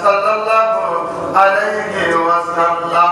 sallallahu alaihi wasallam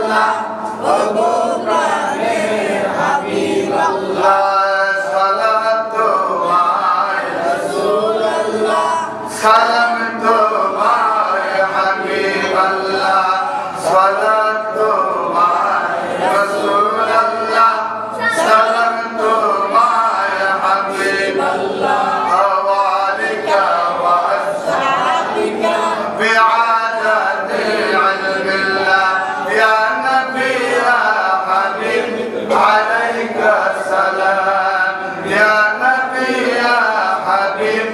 রাসূলুল্লাহ ওগো প্রাণের হাবিবাল্লাহ সালাত তোমায় রাসূলুল্লাহ সালাম তোমায় হাবিবাল্লাহ সালাত তোমায় রাসূলুল্লাহ সালাম তোমায় হাবিবাল্লাহ আওয়ালিকা ওয়া আসহাবিকা বিআদাতি ইলমিল্লাহ ইয়া নবী ইয়া হাবিব আলাইকা সালাম ইয়া নবী ইয়া হাবিব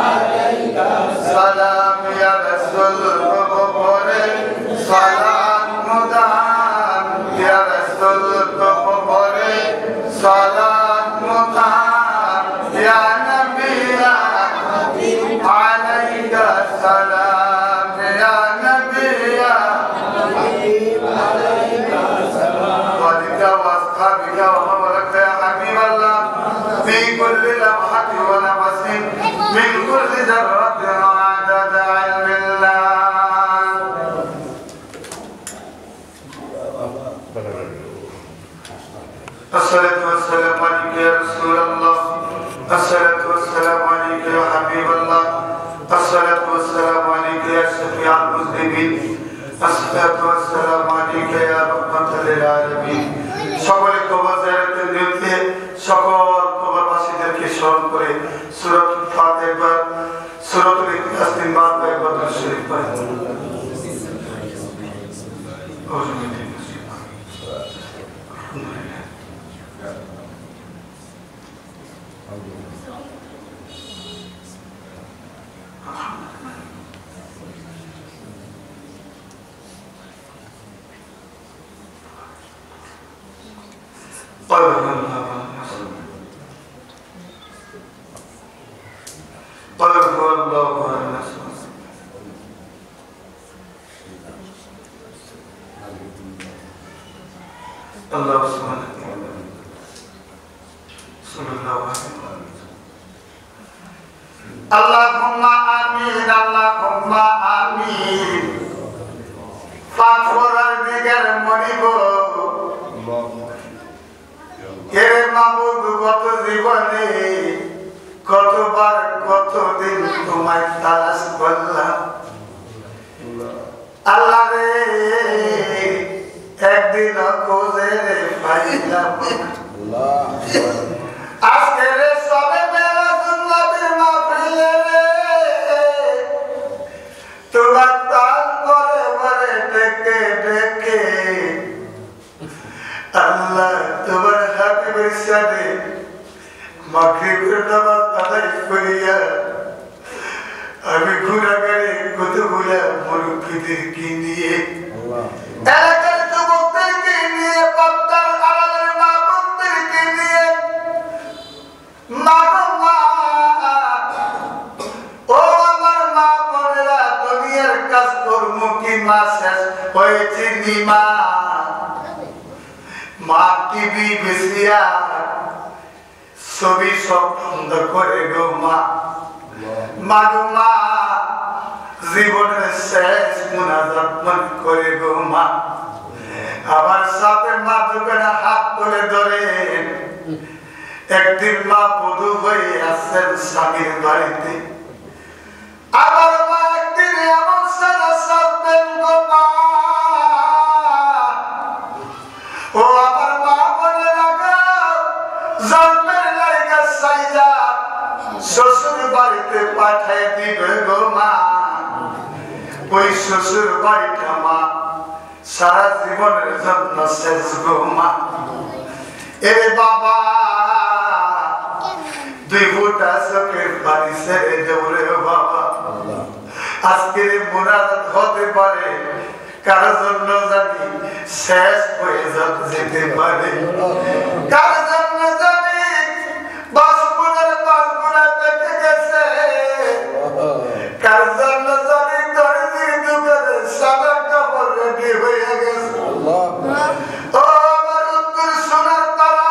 আলাইকা সালাম ইয়া রাসূল কবরে সালাম মুদাম ইয়া রাসূল কবরে সালাম মুদাম ইয়া নবী ইয়া হাবিব আলাইকা সালাম ইয়া নবী ইয়া হাবিব আলাইকা সালাম ওয়ালিকা ওয়াসহাবিকা ওয়া মান ওয়ালাকা ইয়া হাবিবাল্লাহ ফি কুল্লি লামহাতিন ওয়া নাফাসিন মিন কুল্লি যাররাতিন আদাদা ইলমিল্লাহ الصلاة والسلام عليك يا رسول الله الصلاة والسلام عليك يا حبيب الله الصلاة والسلام عليك يا شفيع المذنبين الصلاة والسلام عليك يا رحمة للعالمين সকলে কবর জিয়ারতের নিয়তে সকল কবরবাসীদেরকে স্মরণ করে সূরাতুল ফাতিহা একবার সূরাতুল ইখলাস তিনবার একবার দরুদ শরীফ পড়েন Allahumma amin Allahumma amin পাথরের দিকের মনিব হে মাবুদ কত জীবনে কতবার কতদিন তোমায় তালাশ করলাম আল্লাহ রে একদিন খোঁজে পাইলাম আজকে রে সবে মেরাজুন নবীর মাহফিলে রে তোমার তাল করে মরে ডেকে ডেকে আল্লাহ তোমার হাবিবের সাথে মাগরিবের নামাজ আদায় করিয়া আমি ঘোরাঘুরি কতগুলা মুরব্বীদেরকে নিয়ে এলাকার যুবকদেরকে নিয়ে পদ্মার আড়ালের মা বোনদেরকে নিয়ে মা ও আমার মা বোনেরা দুনিয়ার কাজ কর্ম কি মা শেষ হয়েছে নিমা মা টিভি বেশিয়া ছবি সব বন্ধ করে গো মা মা জীবনের শেষ মুনাজাত মন করে গো মা আমার সাথে মা দোকানে হাত তুলে ধরে একদিন মা বধূ হয়ে আসছেন স্বামীর বাড়িতে আমার মা একদিন এমন সারা সাববেন গো মা ও আমার মা বলে রাখা জন্মের লাইগা সাইজা শ্বশুর বাড়িতে পাঠায় দিবে গো মা ওই শ্বশুর বাড়িটা মা সারা জীবনের জন্য শেষ গো মা এরে বাবা দুই ফোঁটা চোখের পানি ছেড়ে দেব রে বাবা আজকের মুনাজাত হতে পারে কার জন্য জানি শেষ হয়ে যেতে পারে কার জন্য জানি বাসপুরের বাসপুরা পেটে গেছে কার জন্য জানি দর্জির দোকানে সাদা কাপড় রেডি হয়ে গেছে ও আমার উত্তর সোনার তারা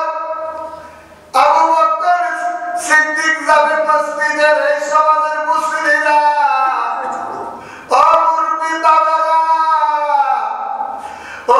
আবু বকর সিদ্দিক যাবে মসজিদের এই সমাজের মুসলিমরা ও মুরব্বি বাবারা ও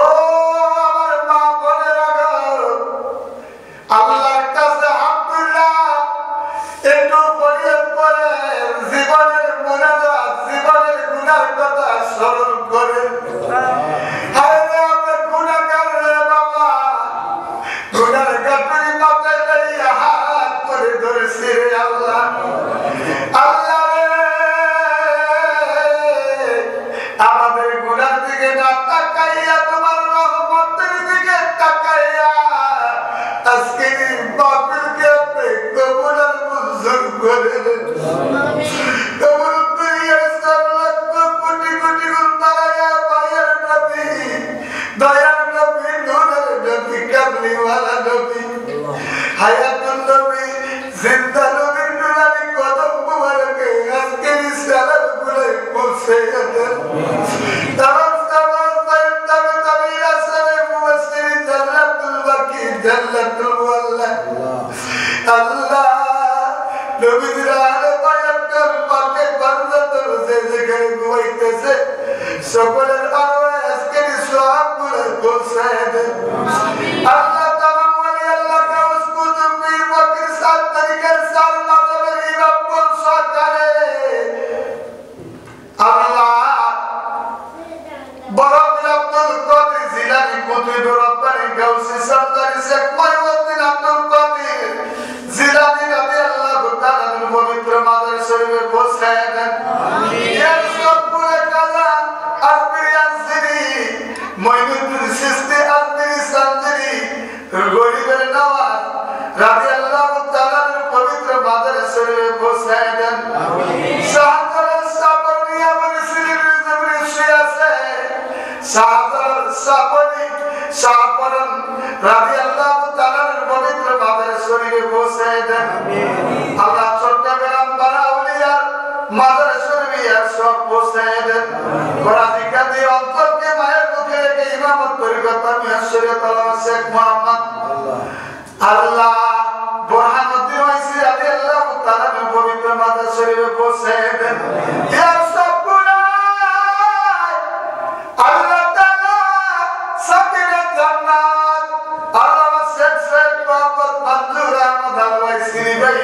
তাকাইয়া তোমার রহমতের দিকে তাকাইয়া আজকে বাপেরকে আপনি কবুল আর মঞ্জুর করে দেন। কবুল করিয়া 4 লক্ষ কোটি কোটি গুণ বাড়াইয়া মায়ের নবী, দয়ার নবী, নূরের নবী, কামলিওয়ালা নবী, হায়াতুল নবী, জিন্দা নবী, নুরানি কদম মুবারকে আজকের সালাম গুলো পৌঁছে দেন। তামাম তামাম তামাম তামিল আসরে মুবাশশির জান্নাতুল বাকি জান্নাতুল মুআল্লা। আল্লাহ নবীর আলে বায়াতকার পাকে বান্দাদের যেখানে ঘুমাইতেছে সকলের আরওয়াহ আজকের সওয়াবগুলো পৌঁছে দেন। আল্লাহ তামাম ওয়ালি আল্লাহ গাউস কুতুব পীর ফকির 7 তারিখের 4 মাযহাবের ইমাম কোন সরকারে আল্লাহ বরকত আব্দুল কাদের জিলানী কুতুবুর রব্বানী গাউসে সরকারি শেখ মহিউদ্দিন আব্দুল কাদের জিলানী রাদিয়াল্লাহু তাআলা এর পবিত্র মাজার শরীফে পৌঁছায় দেন। আমিন। ইয়া সবগুলো কাজা আজমিরি আনসারী মঈনুদ্দিন চিশতি আজমিরি সানজারি গরিবের নওয়াজ রাদিয়াল্লাহু তাআলা এর পবিত্র মাজার শরীফে পৌঁছায় দেন। আমিন। শাহজালাল সাপনি আমার সিলেটের জমিনে শুয়ে আছে, শাহজালাল সাপনি শাহপরন রাদিয়াল্লাহু তাআলা এর পবিত্র মাজার শরীফে পৌঁছায় দেন। আমিন। আল্লাহ চট্টগ্রাম বারাউলিয়া মাজার শরীফে সব পৌঁছায় দেন। করাচিকা দিয়ে অন্তরকে মায়ের মুখে রেখে ইমামত তরিকত আমি শরীয়ত আল্লাহ শেখ মোহাম্মদ আল্লাহ বুরহানুদ্দিন ওয়াইসি রাদিয়াল্লাহু তাআলা এর পবিত্র মাজার শরীফে পৌঁছায় দেন। ইয়া সবগুলো আল্লাহ তাআলা সাকিনাত জান্নাত আল্লাহ শেখ শেখ মোহাম্মদ মঞ্জুর আহমদ আল-ওয়াইসি ভাই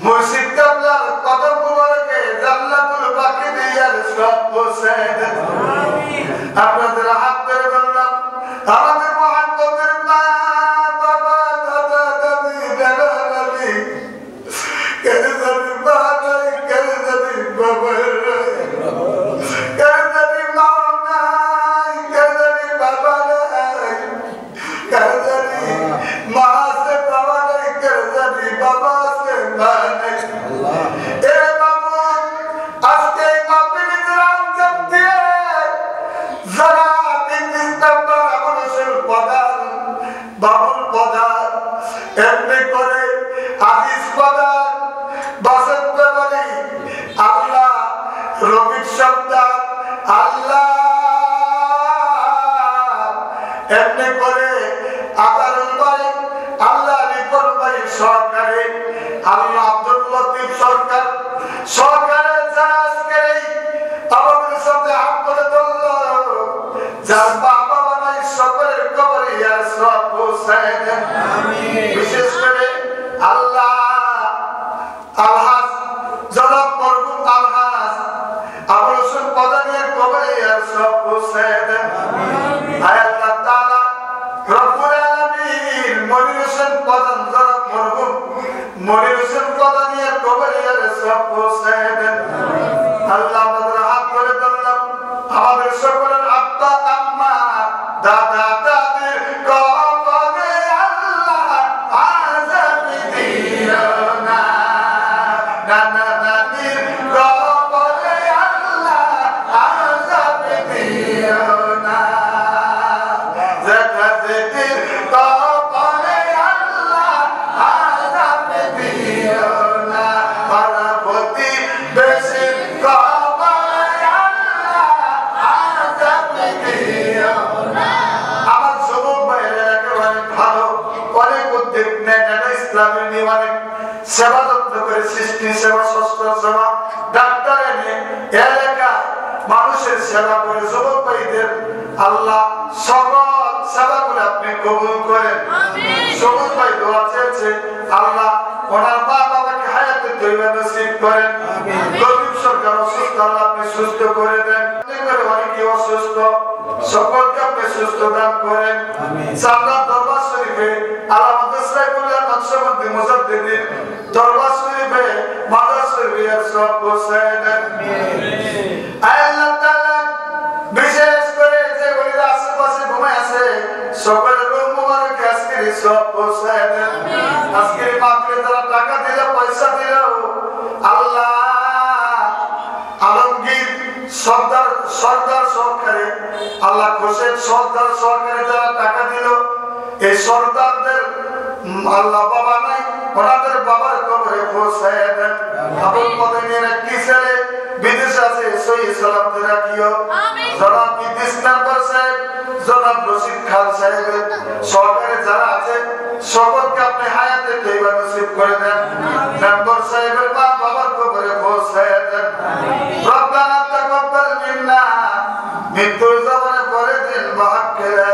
মুর্শিদ কাবলার কদম মুবারকে জান্নাতুল বাকি দিয়ার সব পৌঁছায় দেন। আমিন। আপনাদের হাত ধরে বললাম আমাদের মুহাম্মদের মা বাবা দাদা দাদি দাদা দাদি কেন জানি মা নাই, কেন জানি বাবা নাই, কেন জানি মা নাই, কেন জানি বাবা নাই, কেন জানি মা আছে বাবা নাই, কেন জানি বাবা আছে মা নাই। এ মামুন আজকে মাহফিলে রাম জপতে যারা ৩ নম্বর আমলের প্রধান বাবুল প্রধান এমনি করে আজিজ প্রধান বাসন্ত বলি আল্লাহ রবিক সন্তান আল্লাহ এমনি করে আদারুল ভাই আল্লাহ রিপন ভাই সরকারে আল্লাহ আব্দুল লতিফ সরকার সরকারের যারা আজকে আমাদের সাথে হাত করে ধরল যার বাবা বানাই সকলের কবরে ইয়ার সব পৌঁছায় দেন। আমিন। বিশেষ করে আল্লাহ আলহাজ জনাব মরহুম আলহাজ আবুল হোসেন পদানিয়ার কবরে ইয়ার সব পৌঁছায় দেন। আমিন। আয় আল্লাহ তাআলা রব্বুল আলামিন মনির হোসেন পদান জনাব মরহুম মনির হোসেন পদানিয়ার কবরে ইয়ার সব পৌঁছায় দেন। আল্লাহ আমাদের হাত ধরে ধরলাম আমাদের সকলের আব্বা আম্মা দাদা দাদির কবরে আল্লাহ আযাব দিও না, নানা নানির কবরে আল্লাহ আযাব দিও না, জেঠা জেঠির কবরে আল্লাহ আযাব দিও না, পার্বতী বেশির কবরে আল্লাহ আযাব দিও না। আমার যুবক ভাইয়েরা একেবারে ভালো অনেক উদ্যোগ নেয় ইসলামের নিয়ে অনেক সেবা যত্ন করে সৃষ্টি সেবা স্বাস্থ্য সেবা ডাক্তার এনে এলাকায় মানুষের সেবা করে যুবক ভাইদের আল্লাহ সকল সেবাগুলো আপনি কবুল করেন। সবুজ ভাই দোয়া চেয়েছে আল্লাহ ওনার মা বাবাকে হায়াতে তৈবা নসিব করেন। গরিব সরকার অসুস্থ আল্লাহ আপনি সুস্থ করে দেন। অনেকে অসুস্থ সকলকে আপনি সুস্থ দান করেন। সামনের দরবার শরীফে আলামত সাইফুল্লাহ নকশবন্দি মুজাদ্দিদিন দরবার শরীফে মাদার শরীফে সব পৌঁছায় দেন। আল্লাহ তাআলা বিশেষ করে যে সকলের রূহ মুবারক আজকের সব পৌঁছায় দেন আজকের মাহফিলে যারা টাকা দিল পয়সা দিল আল্লাহ আলমগীর সর্দার সরকারে আল্লাহ হোসেন সর্দার সরকারে যারা টাকা দিল এই সর্দারদের আল্লাহ বাবা নাই ওনাদের বাবার কবরে পৌঁছায় দেন আবুল মদিনের একটি ছেলে বিদেশ আছে সহি সালামতে রাখিও জনাব ইদ্রিস নাম্বার সাহেব জনাব রশিদ খান সাহেব সরকারে যারা আছে সকলকে আপনি হায়াতে তৈবা নসিব করে দেন নাম্বার সাহেবের মা বাবার কবরে পৌঁছায় দেন রব্বানা তাকাব্বাল মিন্না মৃত্যুর জবানে পড়ে দিন বাহাক্কেরা